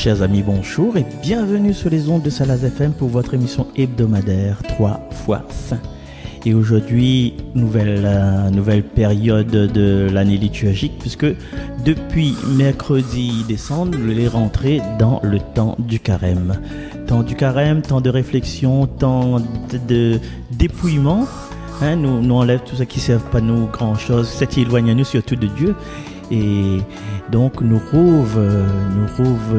Chers amis, bonjour et bienvenue sur les ondes de Salaz FM pour votre émission hebdomadaire 3 fois Saint. Et aujourd'hui, nouvelle période de l'année liturgique puisque depuis mercredi décembre, on est rentré dans le temps du carême. Temps du carême, temps de réflexion, temps de dépouillement. Nous enlève tout ça qui ne sert pas nous grand chose, ce qui éloigne nous surtout de Dieu. Et donc nous rouvre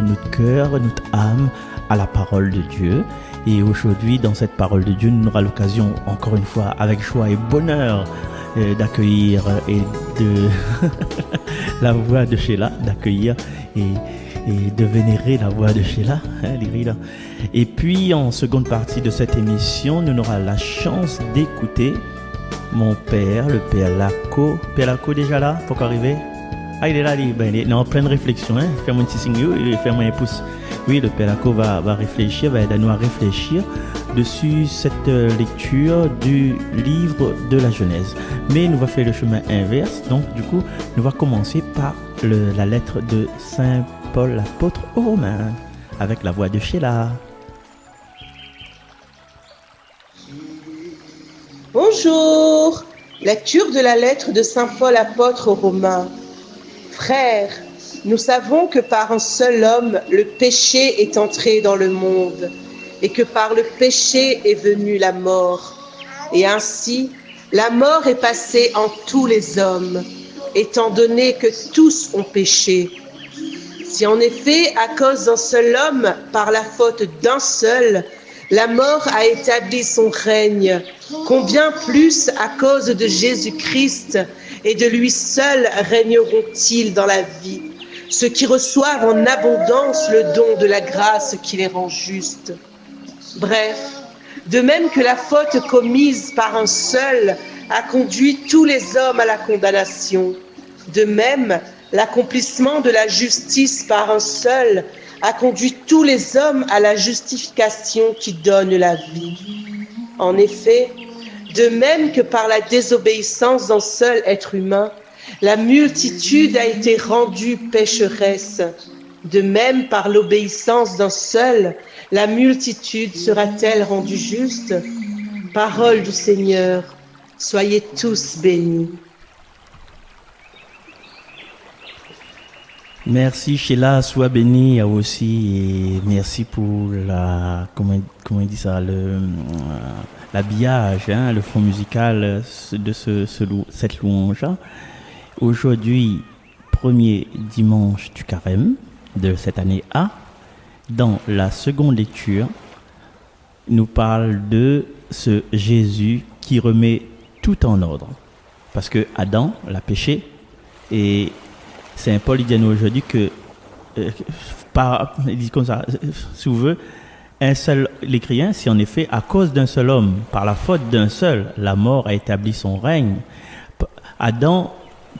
notre cœur, notre âme à la parole de Dieu. Et aujourd'hui, dans cette parole de Dieu, nous aurons l'occasion, encore une fois, avec joie et bonheur, d'accueillir et de la voix de Sheila, d'accueillir et de vénérer la voix de Sheila. Et puis, en seconde partie de cette émission, nous aurons la chance d'écouter mon père, le père Laco. Père Laco déjà là, faut qu'arriver. Ah, il est là, il est en pleine réflexion. Fais-moi un petit signe, fais-moi un pouce. Oui, le père Laco va réfléchir, va aider nous à réfléchir dessus cette lecture du livre de la Genèse. Mais nous allons faire le chemin inverse. Donc, du coup, nous allons commencer par la lettre de Saint Paul, l'apôtre aux Romains, avec la voix de Sheila. Bonjour, lecture de la lettre de Saint Paul, apôtre aux Romains. Frères, nous savons que par un seul homme, le péché est entré dans le monde, et que par le péché est venue la mort. Et ainsi, la mort est passée en tous les hommes, étant donné que tous ont péché. Si en effet, à cause d'un seul homme, par la faute d'un seul, la mort a établi son règne, combien plus à cause de Jésus-Christ et de lui seul régneront-ils dans la vie, ceux qui reçoivent en abondance le don de la grâce qui les rend justes. Bref, de même que la faute commise par un seul a conduit tous les hommes à la condamnation, de même, l'accomplissement de la justice par un seul a conduit tous les hommes à la justification qui donne la vie. En effet, de même que par la désobéissance d'un seul être humain, la multitude a été rendue pécheresse, de même par l'obéissance d'un seul, la multitude sera-t-elle rendue juste? Parole du Seigneur, soyez tous bénis. Merci Sheila, sois bénie aussi et merci pour comment il dit ça, l'habillage, le fond musical de cette louange. Aujourd'hui, premier dimanche du carême de cette année A, dans la seconde lecture, nous parle de ce Jésus qui remet tout en ordre. Parce que Adam l'a péché et Saint Paul il dit à nous aujourd'hui que, il dit comme ça, si vous voulez, un seul, il écrit ainsi, en effet, à cause d'un seul homme, par la faute d'un seul, la mort a établi son règne. Adam,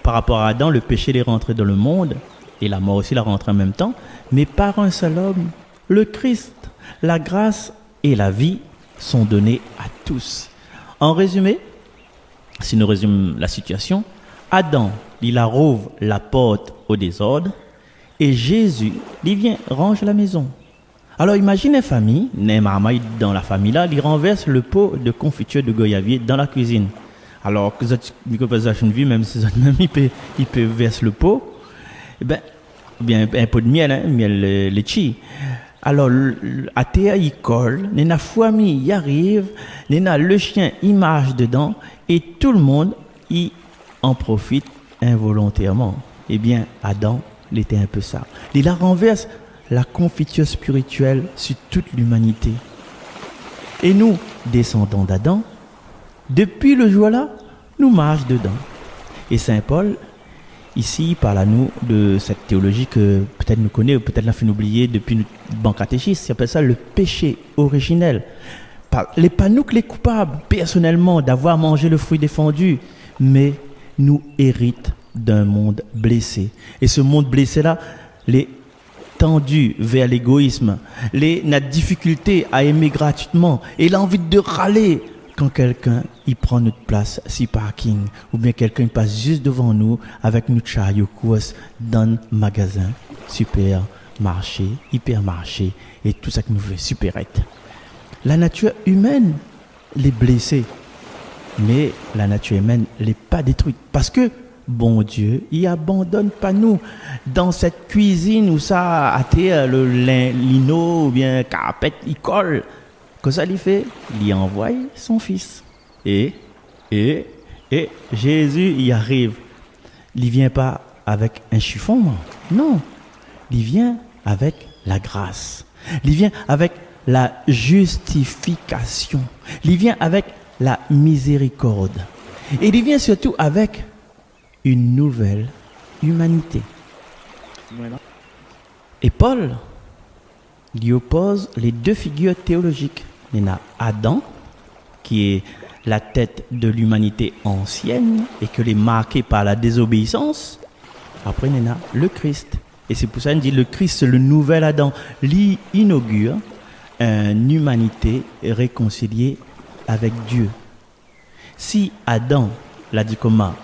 par rapport à Adam, le péché est rentré dans le monde, et la mort aussi l'a rentré en même temps, mais par un seul homme, le Christ, la grâce et la vie sont données à tous. En résumé, si nous résumons la situation, Adam, il rouvre la porte au désordre et Jésus, il vient range la maison. Alors imagine une famille, dans la famille là, il renverse le pot de confiture de goyavier dans la cuisine. Alors que même si il peut verser le pot, bien un pot de miel, miel litchi. Alors à terre il colle, la famille y arrive, le chien il marche dedans et tout le monde y en profite involontairement. Eh bien, Adam, il était un peu ça. Il a renverse la confiture spirituelle sur toute l'humanité. Et nous, descendants d'Adam, depuis le jour-là, nous marchons dedans. Et Saint Paul, ici, il parle à nous de cette théologie que peut-être nous connaît, ou peut-être l'a fait oublier depuis notre banc catéchiste. Il appelle ça le péché originel. Les pas nous que les coupables, personnellement, d'avoir mangé le fruit défendu, mais nous hérite d'un monde blessé. Et ce monde blessé-là, les tendu vers l'égoïsme, notre difficulté à aimer gratuitement et l'envie de râler quand quelqu'un il prend notre place si parking ou bien quelqu'un passe juste devant nous avec notre chariot course dans le magasin super marcher, hyper marcher, et tout ça qui nous fait supérette. La nature humaine les blessée, mais la nature humaine n'est pas détruite. Parce que, bon Dieu, il abandonne pas nous dans cette cuisine où ça a été le lino ou bien carpette, il colle. Que ça lui fait, il y envoie son fils. Et Jésus y arrive. Il vient pas avec un chiffon, non. Il vient avec la grâce. Il vient avec la justification. Il vient avec la miséricorde. Et il vient surtout avec une nouvelle humanité. Et Paul lui oppose les deux figures théologiques. Il y a Adam, qui est la tête de l'humanité ancienne et que est marquée par la désobéissance. Après, il y a le Christ. Et c'est pour ça qu'on dit le Christ, c'est le nouvel Adam. Il inaugure une humanité réconciliée avec Dieu. Si Adam l'a dit comment?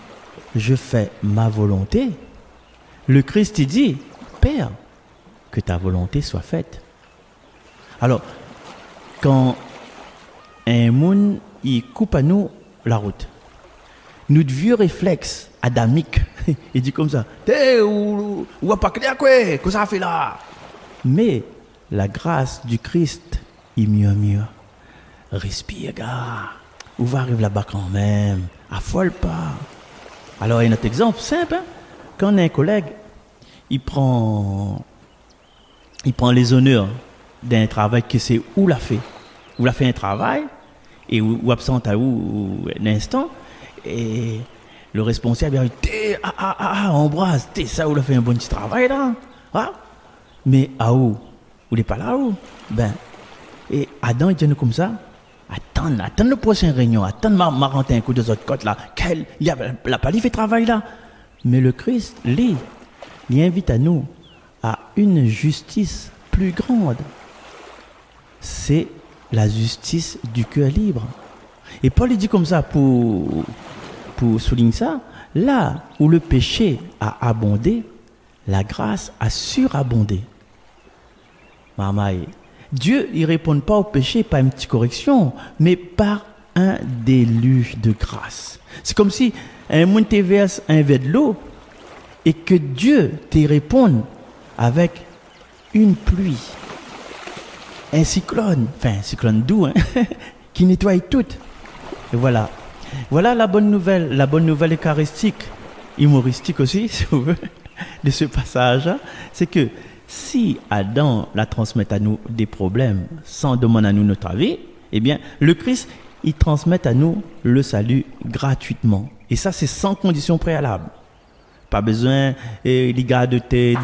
Je fais ma volonté. Le Christ, il dit, Père, que ta volonté soit faite. Alors, quand un monde, il coupe à nous la route, notre vieux réflexe adamique, il dit comme ça, ou pas clair quoi, que ça fait là? Mais la grâce du Christ, il murmure, respire, gars, où va arriver là-bas quand même, affole pas. Alors, il y a notre exemple simple, hein? Quand on a un collègue, il prend les honneurs d'un travail que c'est où l'a fait un travail et où absent à où un instant et le responsable il dit embrasse ça où l'a fait un bon petit travail là mais à où n'est pas là où et Adam il dit comme ça attends le prochain réunion attends ma rentrer un coup de autres côtes là il a pas fait travail là mais le Christ il invite à nous à une justice plus grande. C'est la justice du cœur libre. Et Paul dit comme ça pour souligner ça, là où le péché a abondé, la grâce a surabondé. Mamaï, Dieu il répond pas au péché par une petite correction, mais par un déluge de grâce. C'est comme si un monde te verse un verre de l'eau et que Dieu te réponde avec une pluie, un cyclone doux, hein, qui nettoie tout. Et voilà la bonne nouvelle eucharistique, humoristique aussi, si vous voulez, de ce passage, c'est que si Adam la transmet à nous des problèmes sans demander à nous notre avis, eh bien, le Christ, il transmet à nous le salut gratuitement. Et ça, c'est sans condition préalable. Pas besoin de garder tes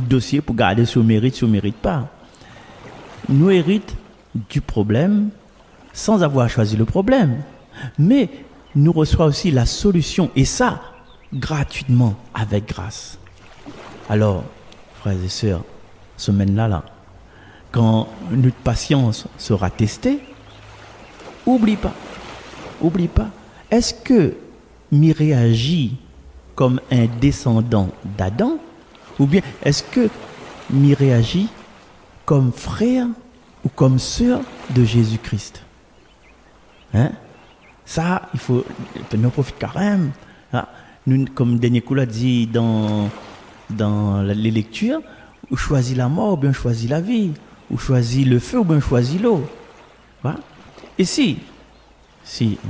dossiers pour garder si on mérite pas. Nous héritons du problème sans avoir choisi le problème. Mais nous reçoit aussi la solution. Et ça, gratuitement, avec grâce. Alors, frères et sœurs, semaine-là, quand notre patience sera testée, oublie pas. Est-ce que m'y réagit comme un descendant d'Adam, ou bien est-ce que m'y réagit comme frère ou comme sœur de Jésus-Christ? Hein? Ça, il faut nous profiter quand même. Nous, comme Daniel Koula dit dans les lectures, ou choisit la mort ou bien choisit la vie, ou choisit le feu ou bien choisit l'eau. Voilà. Et si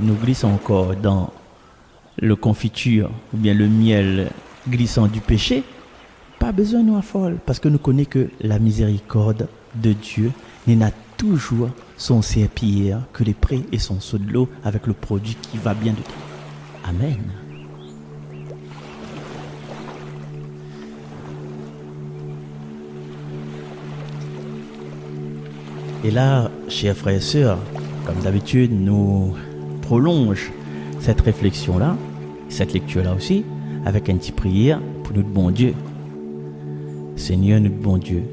nous glissons encore dans le confiture ou bien le miel glissant du péché, pas besoin de nous affoler parce que nous connaissons que la miséricorde de Dieu n'a toujours son serpillière que les prés et son seau de l'eau avec le produit qui va bien dedans. Amen. Et là, chers frères et sœurs, comme d'habitude, nous prolongeons cette réflexion-là, cette lecture-là aussi, avec une petite prière pour notre bon Dieu. Seigneur, notre bon Dieu,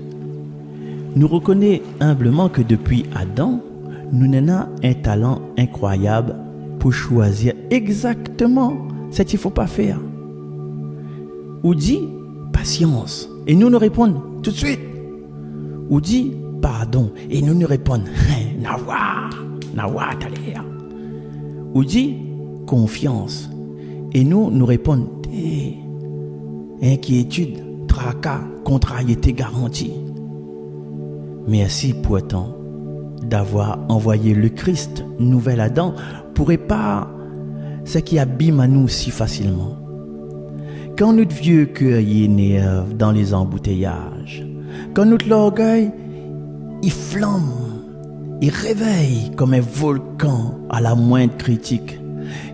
nous reconnaissons humblement que depuis Adam, nous avons un talent incroyable pour choisir exactement ce qu'il ne faut pas faire. Ou dit patience. Et nous répondons tout de suite, ou dit pardon, et nous nous répondons nawa talea, ou dit confiance, et nous répondons inquiétude, tracas, contrariété garantie. Merci pourtant d'avoir envoyé le Christ, nouvel Adam, pour réparer ce qui abîme à nous si facilement. Quand notre vieux cœur y énerve dans les embouteillages, quand notre orgueil il flamme, il réveille comme un volcan à la moindre critique,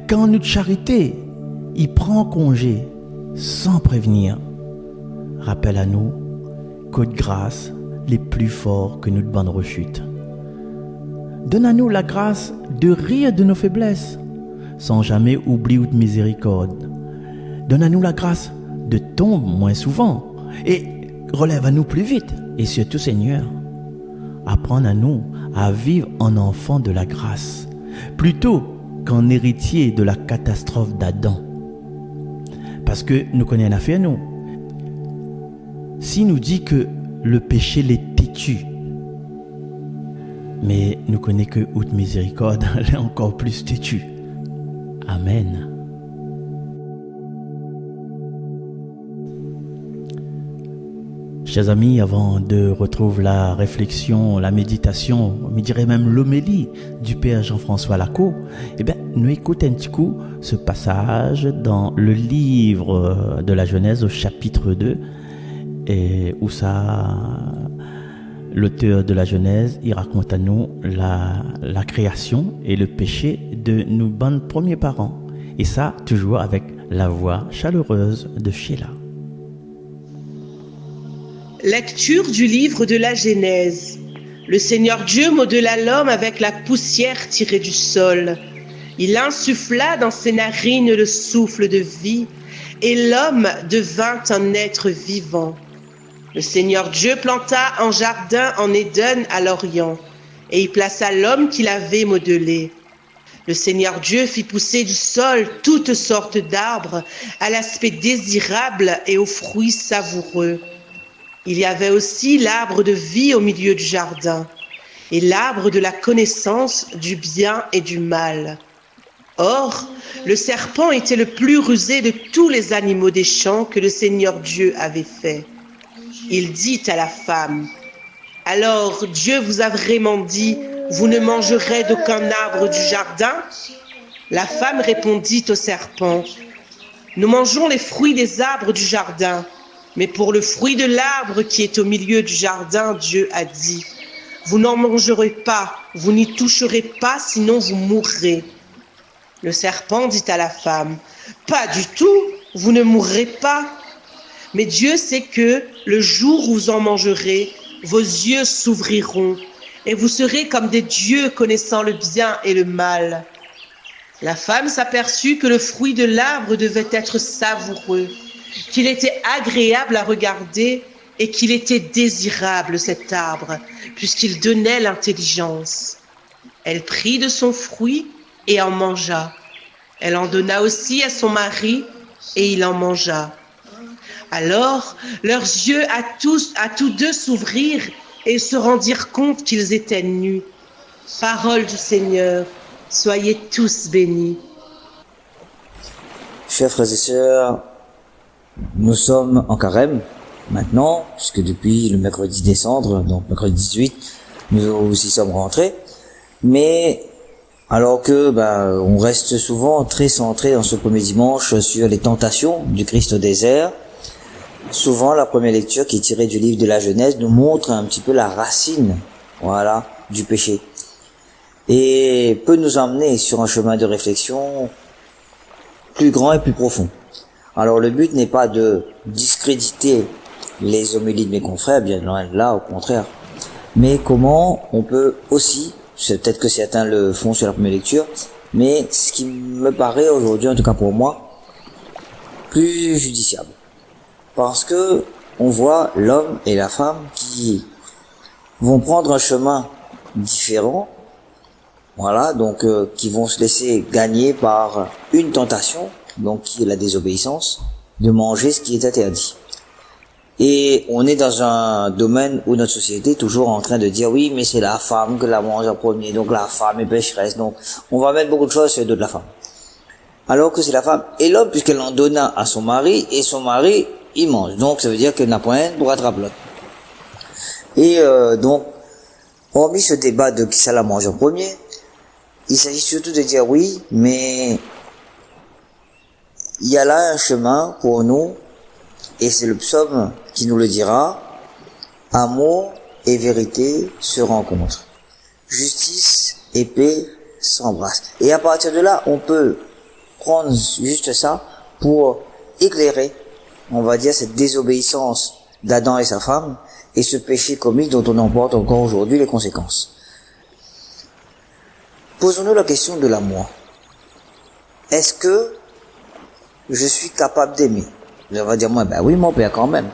quand notre charité il prend congé sans prévenir, rappelle à nous qu'aux grâces les plus forts que notre bande rechute. Donne à nous la grâce de rire de nos faiblesses, sans jamais oublier ou de miséricorde. Donne à nous la grâce de tomber moins souvent et relève à nous plus vite. Et surtout, Seigneur, apprends à nous à vivre en enfant de la grâce, plutôt qu'en héritier de la catastrophe d'Adam. Parce que nous connaissons l'affaire, nous. Si nous dit que le péché l'est têtu, mais nous connaissons que haute miséricorde l'est encore plus têtu. Amen. Chers amis, avant de retrouver la réflexion, la méditation, je dirais même l'homélie du Père Jean-François Lacau, nous écoutons un petit coup ce passage dans le livre de la Genèse au chapitre 2, et où l'auteur de la Genèse, il raconte à nous la création et le péché de nos bonnes premiers parents. Et ça, toujours avec la voix chaleureuse de Sheila. Lecture du livre de la Genèse. Le Seigneur Dieu modela l'homme avec la poussière tirée du sol. Il insuffla dans ses narines le souffle de vie, et l'homme devint un être vivant. Le Seigneur Dieu planta un jardin en Éden à l'Orient, et y plaça l'homme qu'il avait modelé. Le Seigneur Dieu fit pousser du sol toutes sortes d'arbres à l'aspect désirable et aux fruits savoureux. Il y avait aussi l'arbre de vie au milieu du jardin, et l'arbre de la connaissance du bien et du mal. Or, le serpent était le plus rusé de tous les animaux des champs que le Seigneur Dieu avait fait. Il dit à la femme, « Alors Dieu vous a vraiment dit, vous ne mangerez d'aucun arbre du jardin ?» La femme répondit au serpent, « Nous mangeons les fruits des arbres du jardin, mais pour le fruit de l'arbre qui est au milieu du jardin, Dieu a dit, « Vous n'en mangerez pas, vous n'y toucherez pas, sinon vous mourrez. » Le serpent dit à la femme, « Pas du tout, vous ne mourrez pas. Mais Dieu sait que le jour où vous en mangerez, vos yeux s'ouvriront et vous serez comme des dieux connaissant le bien et le mal. » La femme s'aperçut que le fruit de l'arbre devait être savoureux, qu'il était agréable à regarder et qu'il était désirable cet arbre, puisqu'il donnait l'intelligence. Elle prit de son fruit et en mangea. Elle en donna aussi à son mari et il en mangea. Alors leurs yeux à tous deux s'ouvrirent et se rendirent compte qu'ils étaient nus. Parole du Seigneur, soyez tous bénis. Chers frères et sœurs, nous sommes en carême maintenant, puisque depuis le mercredi décembre, donc mercredi 18, nous y sommes rentrés. Mais alors que on reste souvent très centré en ce premier dimanche sur les tentations du Christ au désert, souvent la première lecture qui est tirée du livre de la Genèse nous montre un petit peu la racine, du péché, et peut nous emmener sur un chemin de réflexion plus grand et plus profond. Alors le but n'est pas de discréditer les homélies de mes confrères, bien loin de là, au contraire, mais comment on peut aussi, c'est peut-être que certains le font sur la première lecture, mais ce qui me paraît aujourd'hui, en tout cas pour moi, plus judiciable. Parce que on voit l'homme et la femme qui vont prendre un chemin différent, donc qui vont se laisser gagner par une tentation, donc qui est la désobéissance, de manger ce qui est interdit. Et on est dans un domaine où notre société est toujours en train de dire oui, mais c'est la femme que la mange en premier, donc la femme est pécheresse, donc on va mettre beaucoup de choses sur le dos de la femme. Alors que c'est la femme et l'homme, puisqu'elle en donna à son mari, et son mari, il mange. Donc ça veut dire qu'elle n'a point pour attraper l'autre. Et donc, hormis ce débat de qui ça la mange en premier, il s'agit surtout de dire oui, mais il y a là un chemin pour nous, et c'est le psaume qui nous le dira. Amour et vérité se rencontrent. Justice et paix s'embrassent. Et à partir de là, on peut prendre juste ça pour éclairer, on va dire, cette désobéissance d'Adam et sa femme, et ce péché commis dont on en porte encore aujourd'hui les conséquences. Posons-nous la question de l'amour. Est-ce que je suis capable d'aimer? On va dire, moi, ben oui, mon père, quand même.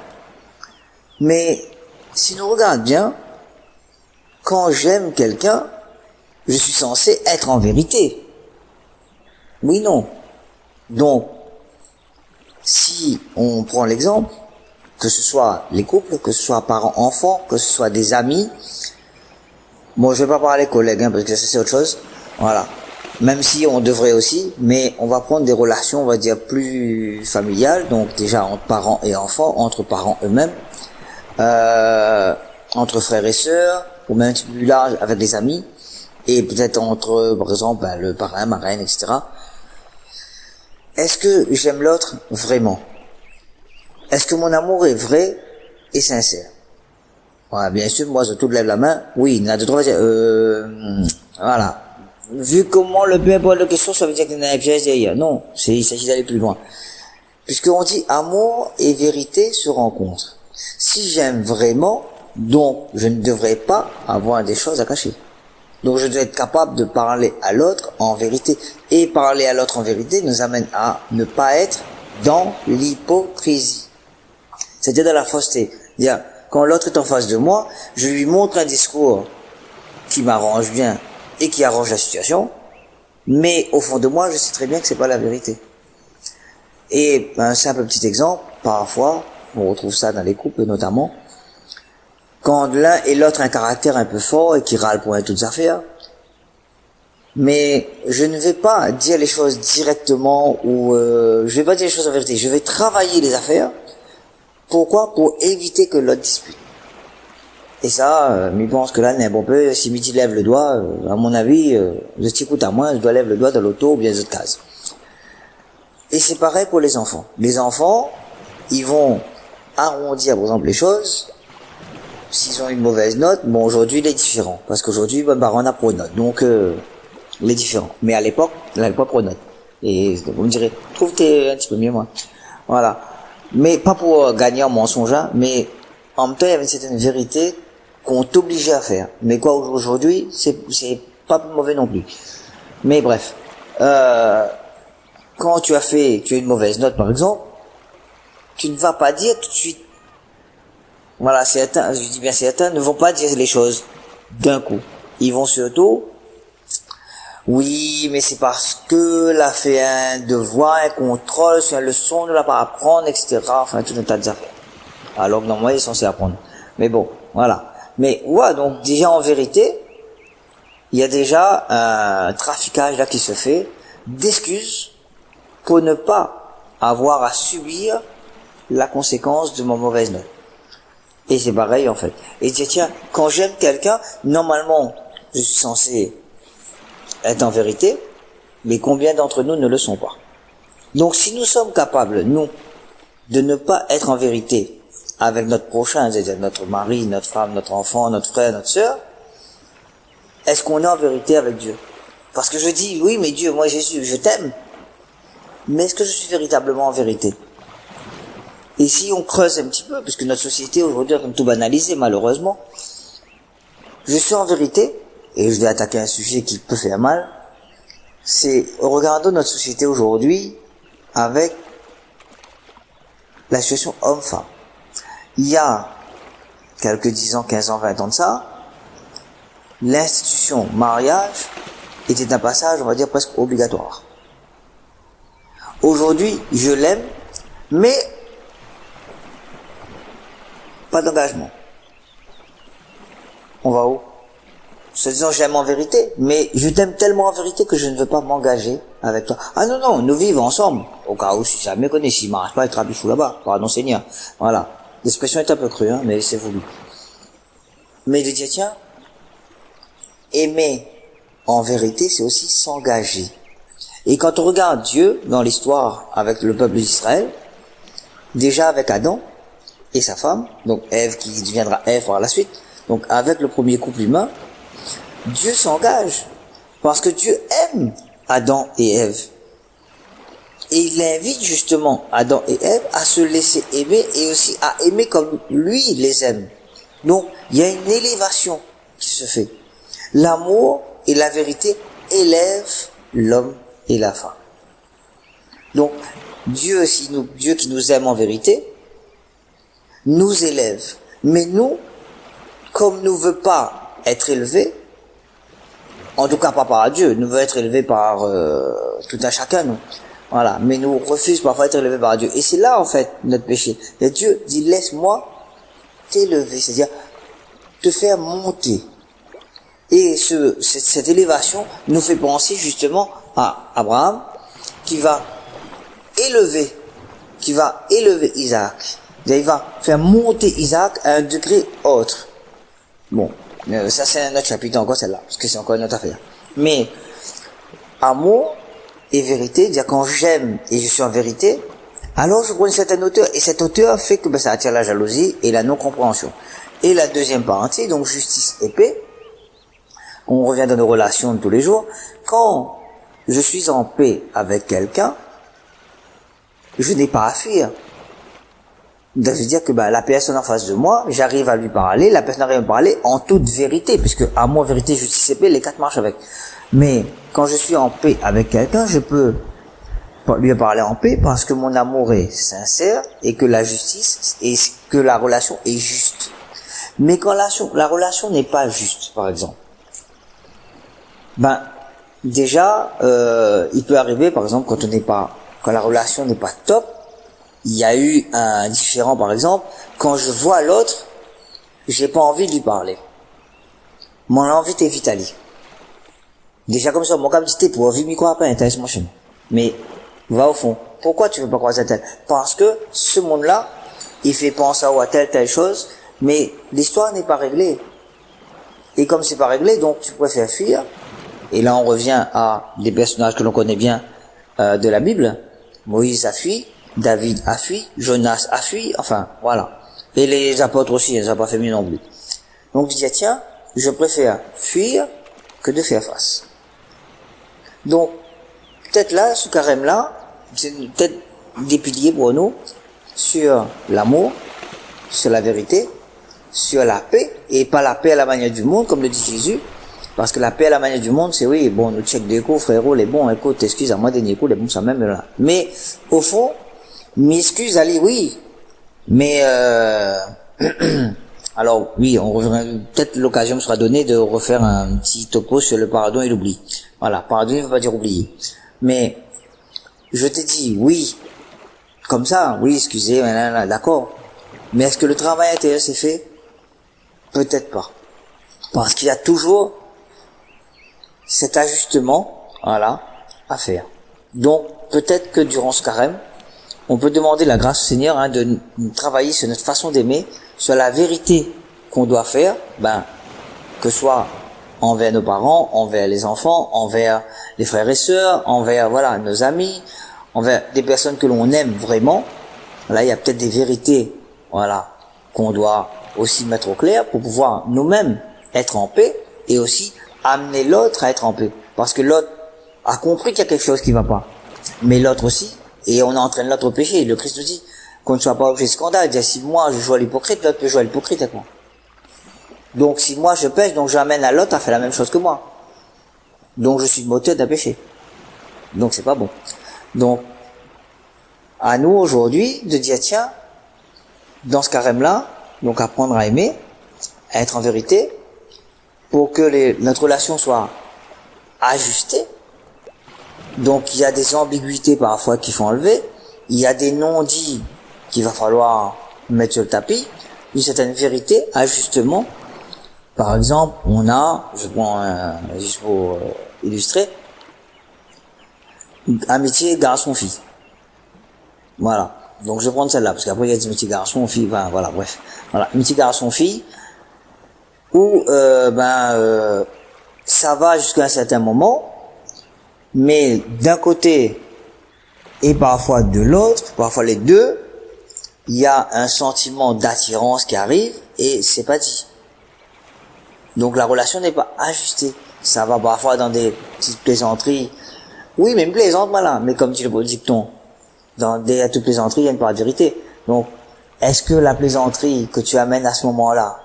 Mais, si nous regardons bien, quand j'aime quelqu'un, je suis censé être en vérité. Oui, non. Donc, si on prend l'exemple, que ce soit les couples, que ce soit parents-enfants, que ce soit des amis, bon, je vais pas parler collègues, parce que ça c'est autre chose, voilà. Même si on devrait aussi, mais on va prendre des relations, on va dire, plus familiales, donc déjà entre parents et enfants, entre parents eux-mêmes, entre frères et sœurs, ou même un petit peu plus large avec des amis, et peut-être entre, par exemple, le parrain, marraine, etc. Est-ce que j'aime l'autre vraiment? Est-ce que mon amour est vrai et sincère? Voilà, bien sûr, moi, je tout lève la main. Oui, il y en a deux, trois, voilà. Vu comment le peu importe la question, ça veut dire qu'il y en a un piège derrière. Non, il s'agit d'aller plus loin. Puisqu'on dit amour et vérité se rencontrent. Si j'aime vraiment, donc, je ne devrais pas avoir des choses à cacher. Donc je dois être capable de parler à l'autre en vérité. Et parler à l'autre en vérité nous amène à ne pas être dans l'hypocrisie. C'est-à-dire dans la fausseté. C'est-à-dire, quand l'autre est en face de moi, je lui montre un discours qui m'arrange bien et qui arrange la situation, mais au fond de moi, je sais très bien que c'est pas la vérité. Et un simple petit exemple, parfois, on retrouve ça dans les couples notamment, quand l'un et l'autre a un caractère un peu fort et qui râle pour toutes affaires, mais je ne vais pas dire les choses directement ou je vais pas dire les choses en vérité. Je vais travailler les affaires. Pourquoi? Pour éviter que l'autre dispute. Et ça, je pense que là, n'importe peu, si Midi lève le doigt, à mon avis, je t'écoute à moi, je dois lever le doigt dans l'auto ou bien les autres cases. Et c'est pareil pour les enfants. Les enfants, ils vont arrondir, par exemple, les choses. S'ils ont une mauvaise note, bon, aujourd'hui, il est différent. Parce qu'aujourd'hui, on a pro note. Donc, il est différent. Mais à l'époque, il n'avait pas pro note. Et vous me direz, trouve-t'es un petit peu mieux, moi. Voilà. Mais pas pour gagner en mensonge, hein, mais en même temps, il y avait une certaine vérité qu'on t'obligeait à faire. Mais quoi, aujourd'hui, c'est pas plus mauvais non plus. Mais bref. Quand tu as une mauvaise note, par exemple, tu ne vas pas dire tout de suite. Voilà, certains, je dis bien certains, ne vont pas dire les choses d'un coup. Ils vont surtout, oui, mais c'est parce que elle a fait un devoir, un contrôle sur une leçon, ne l'a pas apprendre, etc. Enfin, tout un tas d'affaires. Alors que normalement, ils sont censés apprendre. Mais bon, voilà. Mais, ouais, donc, déjà, en vérité, il y a déjà un traficage là qui se fait d'excuses pour ne pas avoir à subir la conséquence de ma mauvaise note. Et c'est pareil, en fait. Et tiens, quand j'aime quelqu'un, normalement, je suis censé être en vérité, mais combien d'entre nous ne le sont pas? Donc, si nous sommes capables, nous, de ne pas être en vérité avec notre prochain, c'est-à-dire notre mari, notre femme, notre enfant, notre frère, notre sœur, est-ce qu'on est en vérité avec Dieu? Parce que je dis, oui, mais Dieu, moi Jésus, je t'aime, mais est-ce que je suis véritablement en vérité? Et si on creuse un petit peu, puisque notre société aujourd'hui est comme tout banalisé, malheureusement, je suis en vérité, et je vais attaquer un sujet qui peut faire mal, c'est, regardons notre société aujourd'hui avec la situation homme-femme. Il y a quelques 10 ans, 15 ans, 20 ans de ça, l'institution mariage était un passage, on va dire, presque obligatoire. Aujourd'hui, je l'aime, mais pas d'engagement. On va où? Se disant j'aime en vérité, mais je t'aime tellement en vérité que je ne veux pas m'engager avec toi. Ah non, non, nous vivons ensemble. Au cas où, si ça me connaît, s'il m'arrache pas, il te rabichou là-bas. Pardon Seigneur. Voilà. L'expression est un peu crue, hein, mais c'est voulu. Mais de dire, tiens, aimer en vérité, c'est aussi s'engager. Et quand on regarde Dieu dans l'histoire avec le peuple d'Israël, déjà avec Adam et sa femme, donc Ève qui deviendra Ève par la suite, donc avec le premier couple humain, Dieu s'engage parce que Dieu aime Adam et Ève. Et il invite justement Adam et Ève à se laisser aimer et aussi à aimer comme lui les aime. Donc, il y a une élévation qui se fait. L'amour et la vérité élèvent l'homme et la femme. Donc, Dieu qui nous aime en vérité, nous élève. Mais nous, comme nous veut pas être élevés, en tout cas pas par Dieu, nous veut être élevés par tout un chacun, nous. Voilà, mais nous refuse parfois d'être élevés par Dieu. Et c'est là, en fait, notre péché. Et Dieu dit, laisse-moi t'élever, c'est-à-dire te faire monter. Et cette élévation nous fait penser justement à Abraham qui va élever Isaac. Il va faire monter Isaac à un degré autre. Bon, ça c'est un autre chapitre encore celle-là, parce que c'est encore une autre affaire. Mais amour et vérité, dire quand j'aime et je suis en vérité, alors je prends une certaine hauteur, et cette hauteur fait que ça attire la jalousie et la non-compréhension. Et la deuxième partie, donc justice et paix, on revient dans nos relations de tous les jours, quand je suis en paix avec quelqu'un, je n'ai pas à fuir. Ça veut dire que la personne en face de moi, j'arrive à lui parler, la personne arrive à me parler en toute vérité, puisque amour, vérité, justice et paix, les quatre marchent avec. Mais quand je suis en paix avec quelqu'un, je peux lui parler en paix parce que mon amour est sincère et que la justice et que la relation est juste. Mais quand la relation n'est pas juste, par exemple, déjà, il peut arriver, par exemple, quand la relation n'est pas top, il y a eu un différend, par exemple, quand je vois l'autre, j'ai pas envie de lui parler. Mon envie est vitali. Déjà comme ça, mon cap dit, pour vivre, mi quoi pas intéressant chez moi. Mais, va au fond. Pourquoi tu veux pas croiser tel? Parce que ce monde-là, il fait penser à telle chose, mais l'histoire n'est pas réglée. Et comme c'est pas réglé, donc tu préfères fuir. Et là, on revient à des personnages que l'on connaît bien de la Bible. Moïse a fui, David a fui, Jonas a fui, enfin, voilà. Et les apôtres aussi, ils n'ont pas fait mieux non plus. Donc, je dis, tiens, je préfère fuir que de faire face. Donc, peut-être là, ce carême-là, c'est peut-être des piliers pour nous sur l'amour, sur la vérité, sur la paix, et pas la paix à la manière du monde, comme le dit Jésus, parce que la paix à la manière du monde, c'est oui, bon, nous check des coups, frérot, les bons, écoute, excuse à moi, dernier coup, les bons, ça même là. Mais, au fond, m'excuse, allez, oui, mais alors, oui, on revient, peut-être l'occasion me sera donnée de refaire un petit topo sur le pardon et l'oubli. Voilà, pardonner ne veut pas dire oublier. Mais, je t'ai dit, oui, comme ça, oui, excusez, d'accord. Mais est-ce que le travail intérieur s'est fait? Peut-être pas. Parce qu'il y a toujours cet ajustement, voilà, à faire. Donc, peut-être que durant ce carême, on peut demander la grâce au Seigneur de travailler sur notre façon d'aimer, sur la vérité qu'on doit faire, que ce soit envers nos parents, envers les enfants, envers les frères et sœurs, envers nos amis, envers des personnes que l'on aime vraiment. Là, il y a peut-être des vérités, qu'on doit aussi mettre au clair pour pouvoir nous-mêmes être en paix et aussi amener l'autre à être en paix. Parce que l'autre a compris qu'il y a quelque chose qui va pas. Mais l'autre aussi, et on entraîne l'autre au péché. Le Christ nous dit qu'on ne soit pas objet de scandale. Il dit, si moi je joue à l'hypocrite, l'autre peut jouer à l'hypocrite avec moi. Donc si moi je pêche, donc j'amène à l'autre à faire la même chose que moi. Donc je suis le moteur d'un péché. Donc c'est pas bon. Donc, à nous aujourd'hui de dire, tiens, dans ce carême-là, donc apprendre à aimer, à être en vérité, pour que notre relation soit ajustée. Donc il y a des ambiguïtés parfois qu'il faut enlever, il y a des non-dits qu'il va falloir mettre sur le tapis, une certaine vérité, ajustement. Par exemple, on a, je prends juste pour illustrer, amitié garçon-fille. Voilà. Donc je vais prendre celle-là, parce qu'après il y a des amitiés garçon-fille, enfin, voilà, bref. Voilà, amitié garçon-fille, où ça va jusqu'à un certain moment, mais d'un côté et parfois de l'autre, parfois les deux, il y a un sentiment d'attirance qui arrive et c'est pas dit. Donc la relation n'est pas ajustée. Ça va parfois dans des petites plaisanteries. Oui, même plaisante, voilà. Mais comme dit le dicton, dans des toutes plaisanteries, il y a une part de vérité. Donc, est-ce que la plaisanterie que tu amènes à ce moment-là,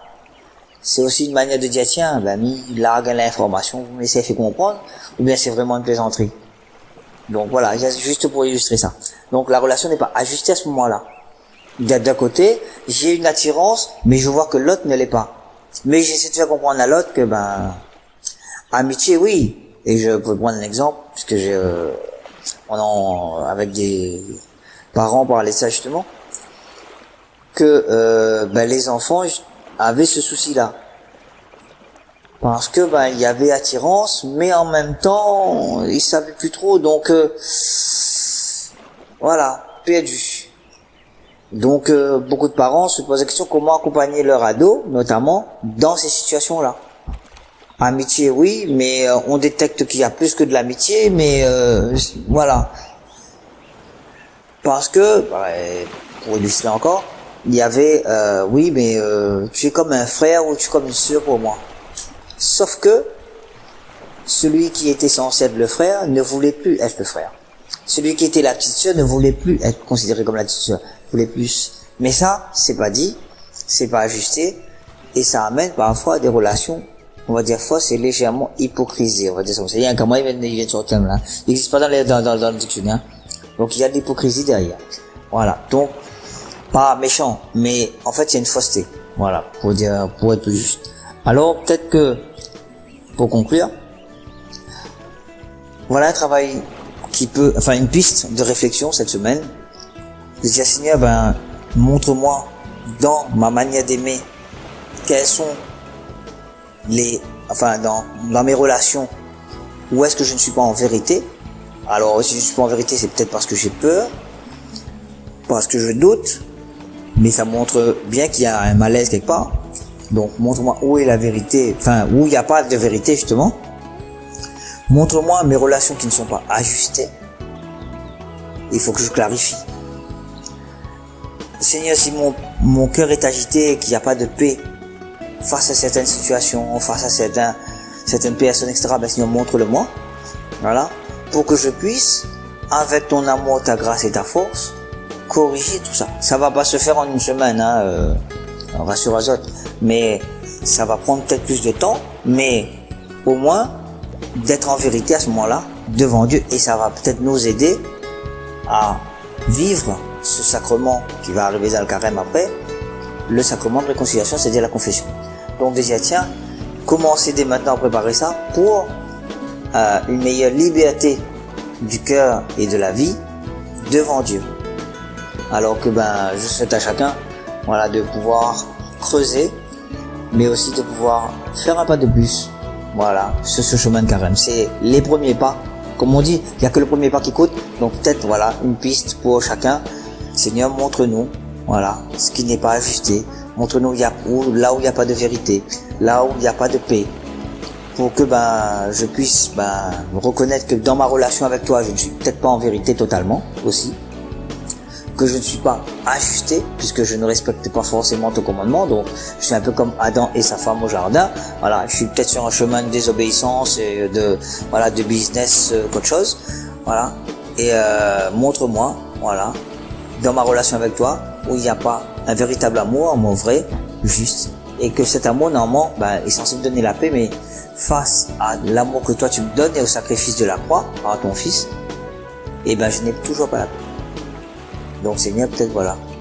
c'est aussi une manière de dire, tiens, l'ami, il largue l'information, vous me laissez faire comprendre, ou bien c'est vraiment une plaisanterie? Donc voilà, juste pour illustrer ça. Donc la relation n'est pas ajustée à ce moment-là. D'un côté, j'ai une attirance, mais je vois que l'autre ne l'est pas. Mais j'essaie de faire comprendre à l'autre que, amitié, oui. Et je peux prendre un exemple, puisque avec des parents parlaient de ça justement, que, les enfants avaient ce souci-là. Parce que, il y avait attirance, mais en même temps, ils savaient plus trop, donc, voilà, perdu. Donc, beaucoup de parents se posent la question comment accompagner leur ado, notamment, dans ces situations-là. Amitié, oui, mais on détecte qu'il y a plus que de l'amitié, mais voilà. Parce que, pour illustrer encore, il y avait, oui, mais tu es comme un frère ou tu es comme une sœur pour moi. Sauf que, celui qui était censé être le frère ne voulait plus être le frère. Celui qui était la petite sœur ne voulait plus être considéré comme la petite sœur, voulait plus. Mais ça, c'est pas dit, c'est pas ajusté, et ça amène parfois des relations, on va dire fausses et légèrement hypocrisées, on va dire ça. Il y a un comment il vient de sortir là. Il n'existe pas dans le dictionnaire. Donc il y a de l'hypocrisie derrière. Voilà. Donc, pas méchant, mais en fait il y a une fausseté. Voilà. Pour être plus juste. Alors, peut-être que, pour conclure, voilà un travail une piste de réflexion cette semaine. Je dis, Seigneur, montre-moi dans ma manière d'aimer quels sont dans mes relations, où est-ce que je ne suis pas en vérité. Alors, si je ne suis pas en vérité, c'est peut-être parce que j'ai peur, parce que je doute, mais ça montre bien qu'il y a un malaise quelque part. Donc, montre-moi où est la vérité, où il n'y a pas de vérité, justement. Montre-moi mes relations qui ne sont pas ajustées. Il faut que je clarifie. Seigneur, si mon cœur est agité et qu'il n'y a pas de paix face à certaines situations, face à certaines personnes, etc., Seigneur, montre-le-moi. Voilà. Pour que je puisse, avec ton amour, ta grâce et ta force, corriger tout ça. Ça va pas se faire en une semaine, rassure aux autres. Mais ça va prendre peut-être plus de temps, mais au moins, d'être en vérité à ce moment-là, devant Dieu, et ça va peut-être nous aider à vivre ce sacrement qui va arriver dans le carême après, le sacrement de réconciliation, c'est-à-dire la confession. Donc déjà, tiens, commencez dès maintenant à préparer ça pour une meilleure liberté du cœur et de la vie devant Dieu. Alors que je souhaite à chacun, de pouvoir creuser, mais aussi de pouvoir faire un pas de plus, sur ce chemin de carême. C'est les premiers pas. Comme on dit, il n'y a que le premier pas qui compte. Donc peut-être, une piste pour chacun. Seigneur, montre-nous, ce qui n'est pas ajusté. Montre-nous là où il n'y a pas de vérité, là où il n'y a pas de paix. Pour que, je puisse, reconnaître que dans ma relation avec toi, je ne suis peut-être pas en vérité totalement, aussi. Que je ne suis pas ajusté, puisque je ne respecte pas forcément ton commandement. Donc, je suis un peu comme Adam et sa femme au jardin. Je suis peut-être sur un chemin de désobéissance et de business qu'autre chose. Et montre-moi, dans ma relation avec toi, où il n'y a pas un véritable amour vrai, juste, et que cet amour, normalement, est censé me donner la paix, mais face à l'amour que toi tu me donnes et au sacrifice de la croix, à ton fils, je n'ai toujours pas la paix. Donc Seigneur, peut-être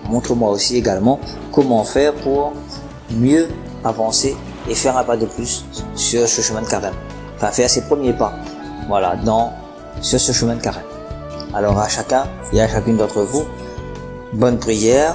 montre-moi aussi également comment faire pour mieux avancer et faire un pas de plus sur ce chemin de carême. Faire ses premiers pas, sur ce chemin de carême. Alors à chacun et à chacune d'entre vous, bonne prière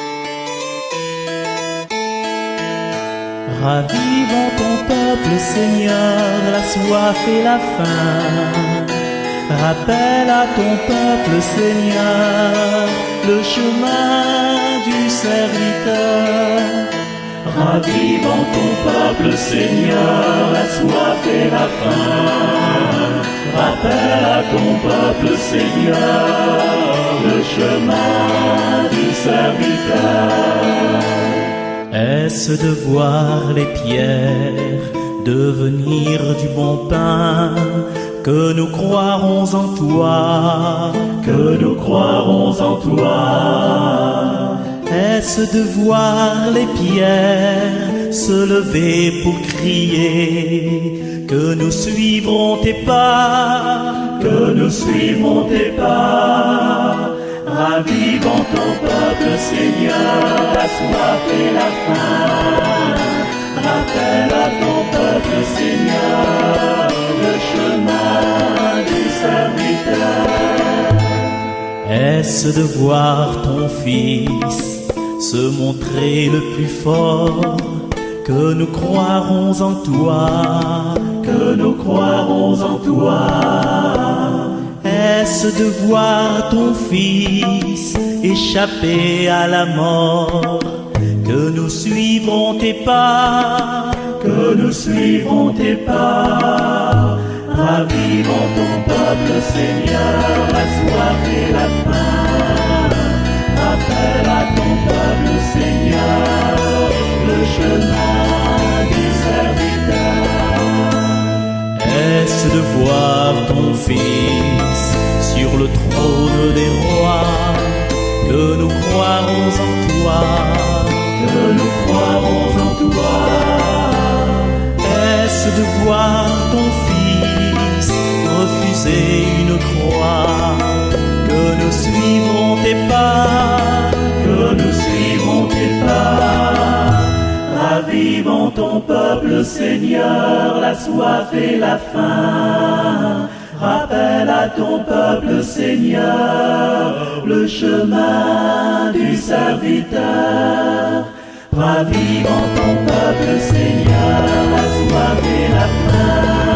Ravivons ton peuple, Seigneur, la soif et la faim. Rappelle à ton peuple, Seigneur, le chemin du serviteur. Ravivons ton peuple, Seigneur, la soif et la faim. Rappelle à ton peuple, Seigneur, le chemin du serviteur. Est-ce de voir les pierres devenir du bon pain? Que nous croirons en toi, que nous croirons en toi. Est-ce de voir les pierres se lever pour crier que nous suivrons tes pas, que nous suivrons tes pas? Ravivons ton peuple, Seigneur, la soif et la faim. Rappelle à ton peuple, Seigneur, le chemin du serviteur. Est-ce de voir ton Fils se montrer le plus fort? Que nous croirons en toi, que nous croirons en toi. Est-ce de voir ton Fils échapper à la mort? Que nous suivrons tes pas, que nous suivrons tes pas. Ravivons ton peuple, Seigneur, la soif et la faim. Rappelle à ton peuple, Seigneur, le chemin du serviteur. Est-ce de voir ton Fils sur le trône des rois? Que nous croirons en toi, que nous croirons en toi. Est-ce de voir ton Fils refuser une croix? Que nous suivrons tes pas, que nous suivrons tes pas. Ravivons ton peuple, Seigneur, la soif et la faim. Rappelle à ton peuple, Seigneur, le chemin du serviteur. Ravivons ton peuple, Seigneur, la soif et la faim.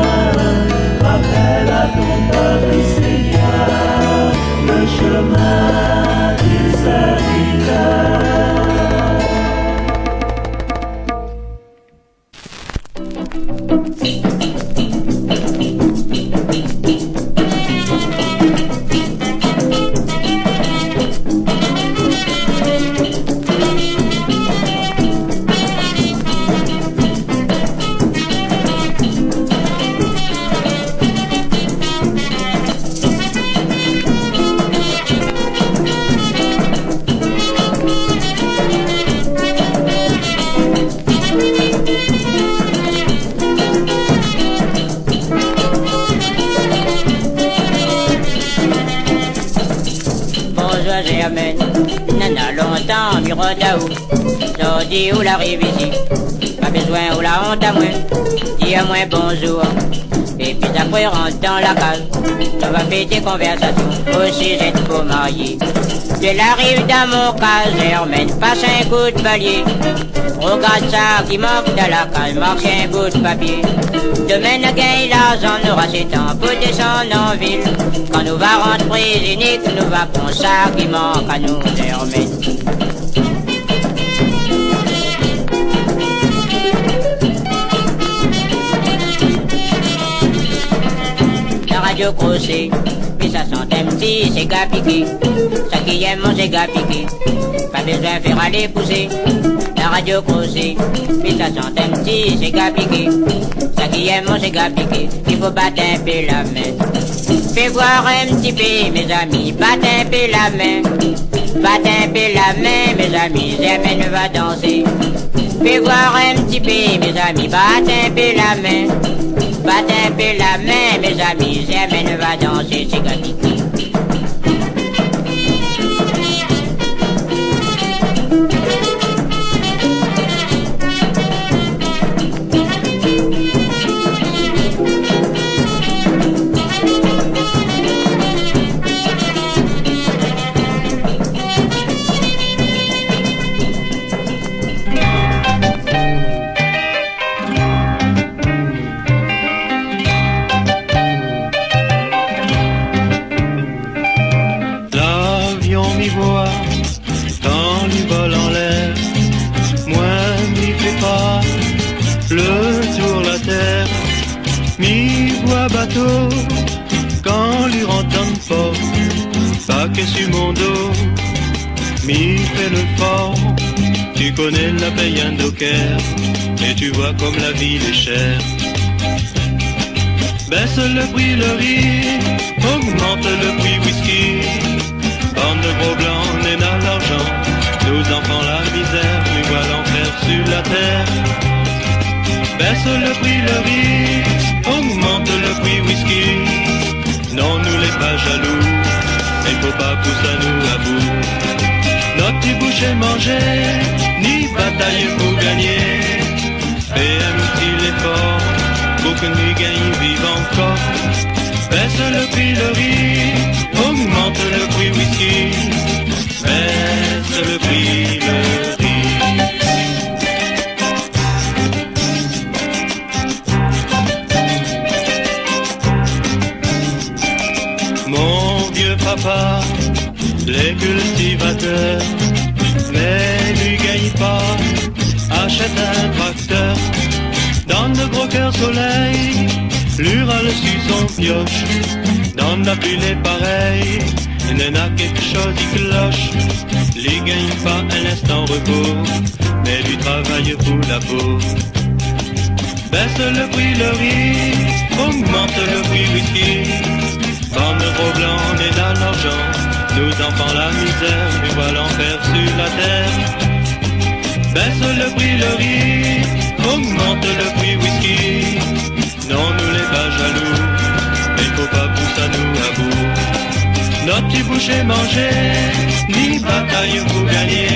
Rappelle à ton peuple, Seigneur, le chemin du serviteur. Mirodaou, Jodi ou la rive ici, pas besoin ou la honte à moi, dis à moi bonjour, et puis après rentre dans la case, on va faire des conversations, aussi j'ai pour marier. De la rive dans mon cas, Germaine, passe un coup de balai, regarde ça qui manque dans la case, marque un bout de papier. Demain, on gagne l'argent, on aura 7 ans pour descendre en ville. Quand nous va rentrer unique, nous va prendre ça qui manque à nous, Germaine. Radio crochet, puis ça sent un petit séga piqué. Ça qui aime mon séga piqué, pas besoin de faire aller pousser. La radio crochet, puis ça sent un petit séga piqué. Ça qui aime mon séga piqué, il faut battre un peu la main. Fais voir un petit peu mes amis, battre un peu la main. Battre un peu la main mes amis, Germaine va danser. Fais voir un petit peu mes amis, battre un peu la main. Battez un peu la main, mes amis, Germaine va danser, c'est gâté. le tour la terre, mi voit bateau, quand lui rentonne fort, paquet sur mon dos, mi fait le fort, tu connais la paye un docker, et tu vois comme la ville est chère. Baisse le prix le riz, augmente le prix whisky, bande de gros blancs, n'est dans l'argent, nos enfants la misère, nous voilà l'enfer sur la terre. Baisse le prix le riz, augmente le prix whisky, non nous les pas jaloux, il faut pas pousser à nous à bout. Notre petit boucher manger, ni bataille pour gagner, fais un petit l'effort, pour que nous gagnions vive encore. Baisse le prix le riz, augmente le prix whisky, baisse le prix le riz. Mon vieux papa, les cultivateurs, mais lui gagne pas, achète un tracteur, dans de gros cœurs soleil, lui râle sur son pioche, dans la pluie les pareils, il en a quelque chose qui cloche, lui gagne pas un instant repos, mais lui travaille pour la peau. Baisse le prix le riz, augmente le prix whisky, bande de gros blancs et dans l'argent, nous enfants la misère, nous voilà l'enfer sur la terre. Baisse le prix le riz, augmente le prix whisky, non nous les pas jaloux, mais faut pas pousser à nous à bout. Notre petit boucher manger, ni bataille pour gagner,